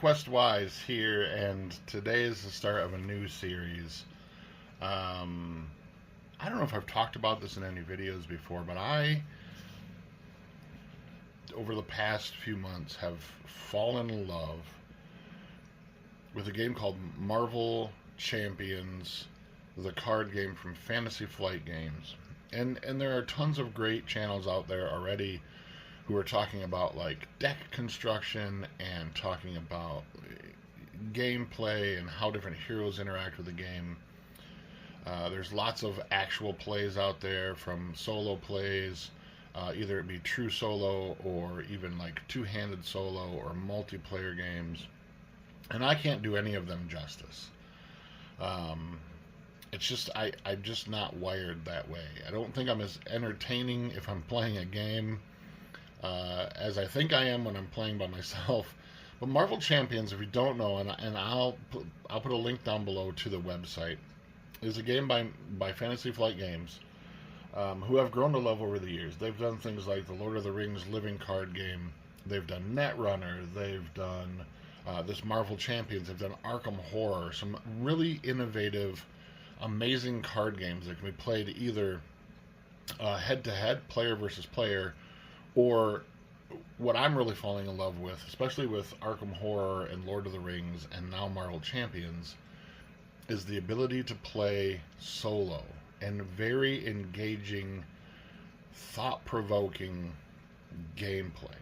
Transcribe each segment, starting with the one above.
Quest Wise here, and today is the start of a new series. Um, I don't know if I've talked about this in any videos before, but over the past few months, have fallen in love with a game called Marvel Champions, the card game from Fantasy Flight Games. And there are tons of great channels out there already who are talking about like deck construction and talking about gameplay and how different heroes interact with the game. There's lots of actual plays out there, from solo plays, either it be true solo or even like two-handed solo or multiplayer games. And I can't do any of them justice. It's just I'm just not wired that way. I don't think I'm as entertaining if I'm playing a game as I think I am when I'm playing by myself. But Marvel Champions, if you don't know, and I'll put a link down below to the website, is a game by Fantasy Flight Games, who have grown to love over the years. They've done things like the Lord of the Rings living card game. They've done Netrunner. They've done this Marvel Champions. They've done Arkham Horror. Some really innovative, amazing card games that can be played either head-to-head, player versus player, or what I'm really falling in love with, especially with Arkham Horror and Lord of the Rings and now Marvel Champions, is the ability to play solo and very engaging, thought-provoking gameplay.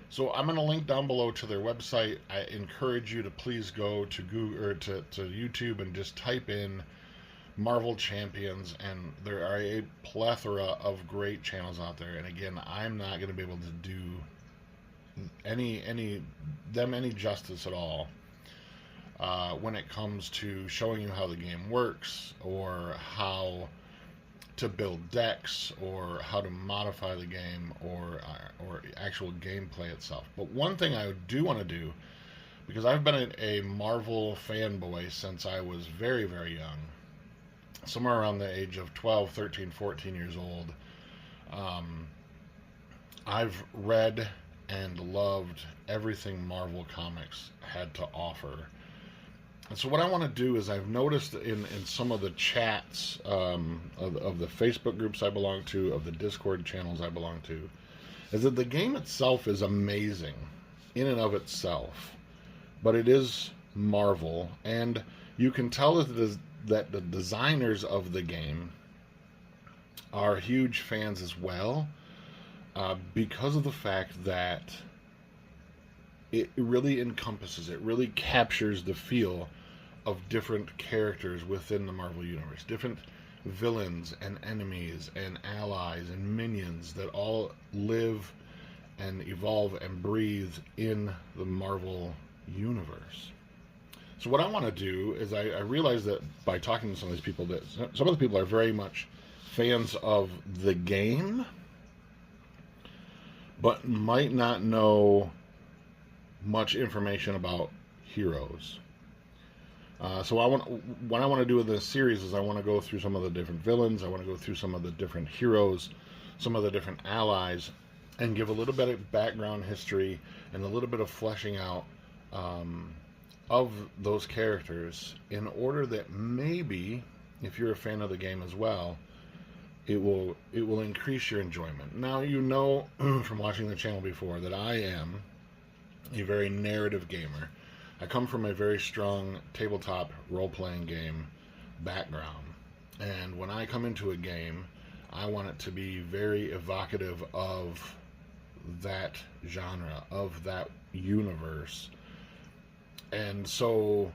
So I'm going to link down below to their website. I encourage you to please go to Google or to YouTube and just type in Marvel Champions, and there are a plethora of great channels out there. And again, I'm not going to be able to do any justice at all when it comes to showing you how the game works, or how to build decks, or how to modify the game, or actual gameplay itself. But one thing I do want to do, because I've been a Marvel fanboy since I was very, very young, somewhere around the age of 12, 13, 14 years old, I've read and loved everything Marvel Comics had to offer. And so what I want to do is, I've noticed in some of the chats of the Facebook groups I belong to, of the Discord channels I belong to, is that the game itself is amazing in and of itself, but it is Marvel, and you can tell that the designers of the game are huge fans as well, because of the fact that it really encompasses, it really captures the feel of different characters within the Marvel Universe, different villains and enemies and allies and minions that all live and evolve and breathe in the Marvel Universe. So what I want to do is, I realize that by talking to some of these people, that some of the people are very much fans of the game, but might not know much information about heroes. So what I want to do with this series is, I want to go through some of the different villains. I want to go through some of the different heroes, some of the different allies, and give a little bit of background history and a little bit of fleshing out of those characters, in order that maybe, if you're a fan of the game as well, it will increase your enjoyment. Now, you know from watching the channel before that I am a very narrative gamer. I come from a very strong tabletop role-playing game background, and when I come into a game, I want it to be very evocative of that genre, of that universe. And so,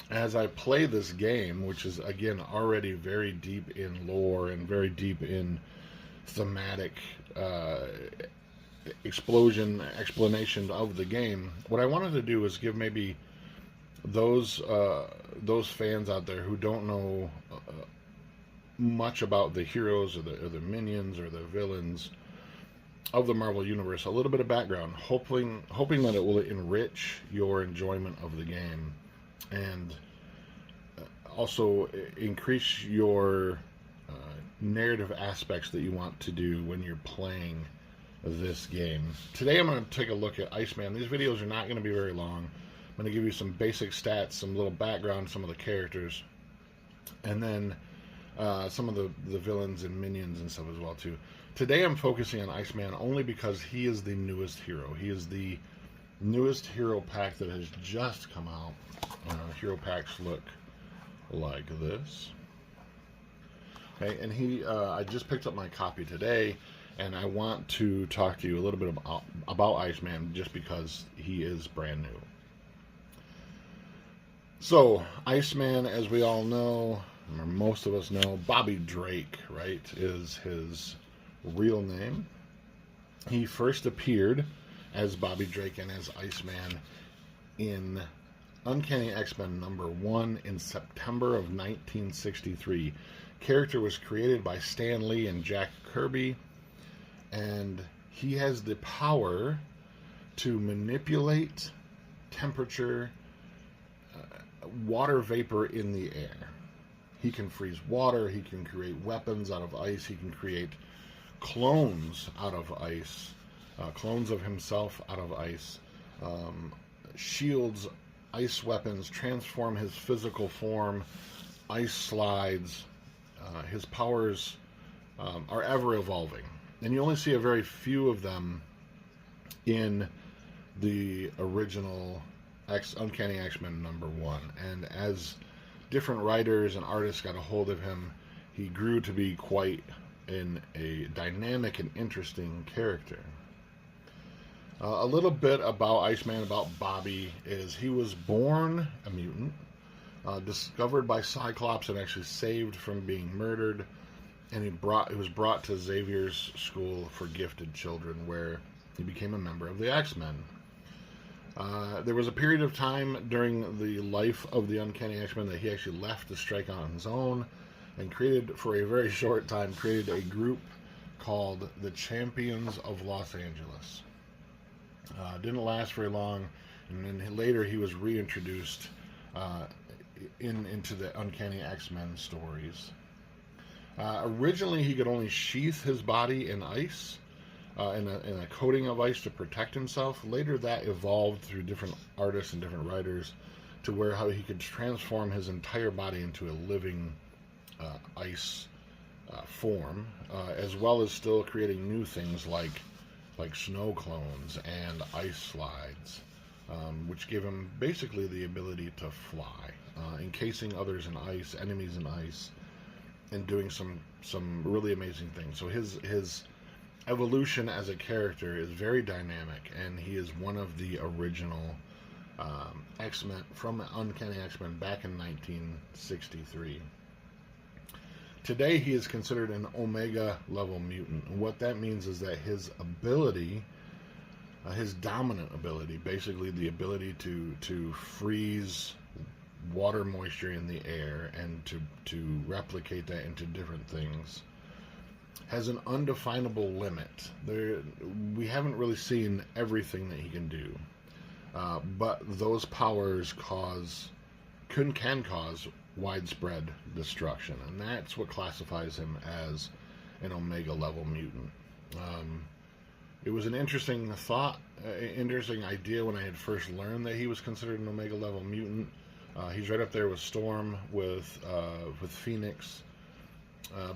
as I play this game, which is again already very deep in lore and very deep in thematic explanation of the game, what I wanted to do is give maybe those fans out there who don't know much about the heroes or the minions or the villains of the Marvel Universe a little bit of background, hoping that it will enrich your enjoyment of the game, and also increase your narrative aspects that you want to do when you're playing this game. Today I'm going to take a look at Iceman. These videos are not going to be very long. I'm going to give you some basic stats, some little background, some of the characters, and then some of the villains and minions and stuff as well too. Today I'm focusing on Iceman only because he is the newest hero. He is the newest hero pack that has just come out. Hero packs look like this. Okay, and I just picked up my copy today, and I want to talk to you a little bit about Iceman just because he is brand new. So, Iceman, as we all know, or most of us know, Bobby Drake, right, is his real name. He first appeared as Bobby Drake and as Iceman in Uncanny X-Men #1 in September of 1963. Character was created by Stan Lee and Jack Kirby, and he has the power to manipulate temperature, water vapor in the air. He can freeze water, he can create weapons out of ice, he can create clones out of ice, clones of himself out of ice, shields, ice weapons, transform his physical form, ice slides. His powers are ever evolving, and you only see a very few of them in the original Uncanny X-Men #1. And as different writers and artists got a hold of him, he grew to be quite a dynamic and interesting character. A little bit about Iceman, about Bobby, is he was born a mutant, discovered by Cyclops and actually saved from being murdered, and he was brought to Xavier's School for Gifted Children, where he became a member of the X-Men. There was a period of time during the life of the Uncanny X-Men that he actually left to strike out on his own, and created, for a very short time, a group called the Champions of Los Angeles. Didn't last very long, and then later he was reintroduced into the Uncanny X-Men stories. Originally, he could only sheath his body in ice, in a coating of ice to protect himself. Later, that evolved through different artists and different writers to where how he could transform his entire body into a living ice form, as well as still creating new things like snow clones and ice slides, which gave him basically the ability to fly, encasing others in ice, enemies in ice, and doing some really amazing things. So his evolution as a character is very dynamic, and he is one of the original X-Men from Uncanny X-Men back in 1963. Today, he is considered an Omega level mutant. And what that means is that his ability, his dominant ability, basically the ability to freeze water moisture in the air and to replicate that into different things, has an undefinable limit. We haven't really seen everything that he can do, but those powers can cause widespread destruction, and that's what classifies him as an Omega level mutant. It was an interesting interesting idea when I had first learned that he was considered an Omega level mutant. He's right up there with Storm, with Phoenix.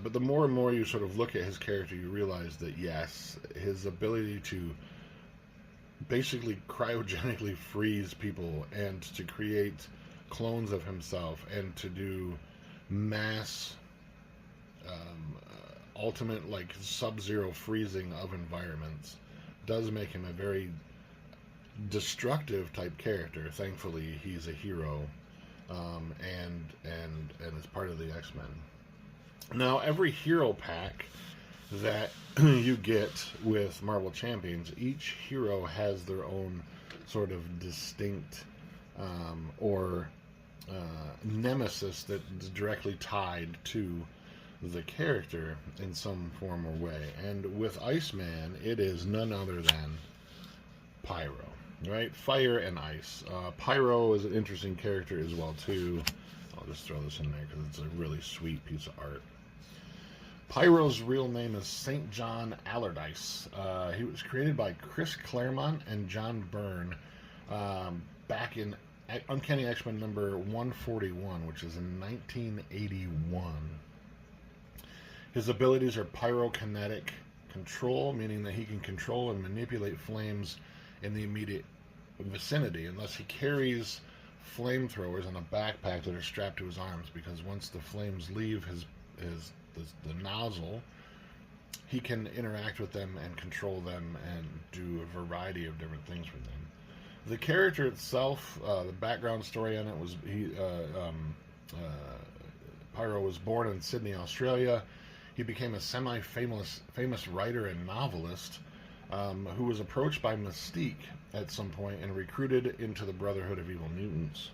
But the more and more you sort of look at his character, you realize that yes, his ability to basically cryogenically freeze people and to create clones of himself and to do mass ultimate sub-zero freezing of environments does make him a very destructive type character. Thankfully, he's a hero, and is part of the X-Men. Now, every hero pack that you get with Marvel Champions, each hero has their own sort of distinct nemesis that's directly tied to the character in some form or way. And with Iceman, it is none other than Pyro, right? Fire and ice. Pyro is an interesting character as well too. I'll just throw this in there because it's a really sweet piece of art. Pyro's real name is St. John Allardyce. He was created by Chris Claremont and John Byrne back in Uncanny X-Men number 141, which is in 1981. His abilities are pyrokinetic control, meaning that he can control and manipulate flames in the immediate vicinity, unless he carries flamethrowers in a backpack that are strapped to his arms, because once the flames leave the nozzle, he can interact with them and control them and do a variety of different things with them. The character itself, the background story on it was Pyro was born in Sydney, Australia. He became a famous writer and novelist who was approached by Mystique at some point and recruited into the Brotherhood of Evil Mutants.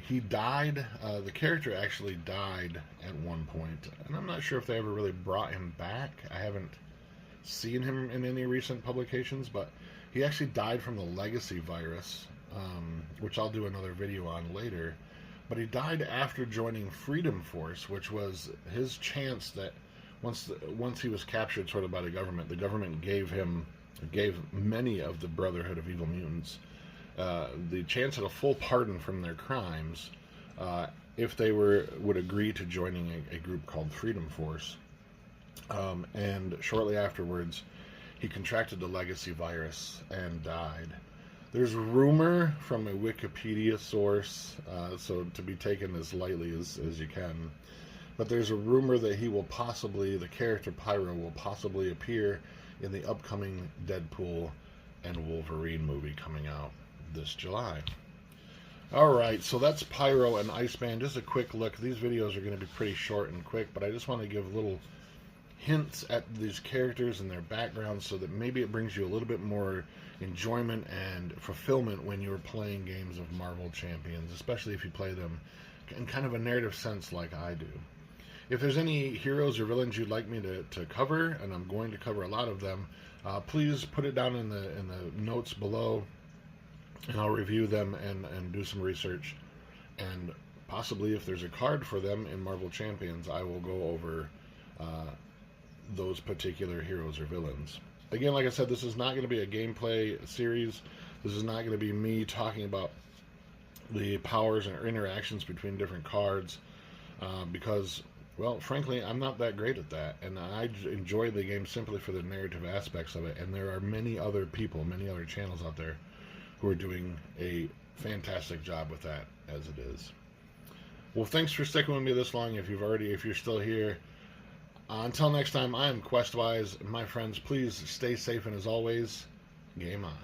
He died. The character actually died at one point, and I'm not sure if they ever really brought him back. I haven't seen him in any recent publications, but he actually died from the legacy virus, which I'll do another video on later. But he died after joining Freedom Force, which was his chance that once he was captured sort of by the government gave many of the Brotherhood of Evil Mutants the chance at a full pardon from their crimes if they would agree to joining a group called Freedom Force. And shortly afterwards, he contracted the legacy virus and died. There's rumor from a Wikipedia source, so to be taken as lightly as you can, but there's a rumor that the character Pyro will possibly appear in the upcoming Deadpool and Wolverine movie coming out this July. Alright, so that's Pyro and Iceman. Just a quick look. These videos are going to be pretty short and quick, but I just want to give little hints at these characters and their backgrounds so that maybe it brings you a little bit more enjoyment and fulfillment when you're playing games of Marvel Champions, especially if you play them in kind of a narrative sense like I do. If there's any heroes or villains you'd like me to cover, and I'm going to cover a lot of them, please put it down in the notes below, and I'll review them and do some research. And possibly if there's a card for them in Marvel Champions, I will go over those particular heroes or villains. Again, like I said, this is not going to be a gameplay series. This is not going to be me talking about the powers and interactions between different cards, because, well, frankly, I'm not that great at that, and I enjoy the game simply for the narrative aspects of it, and there are many other people, many other channels out there who are doing a fantastic job with that as it is. Well, thanks for sticking with me this long. If you're still here, until next time, I am Questwise. My friends, please stay safe, and as always, game on.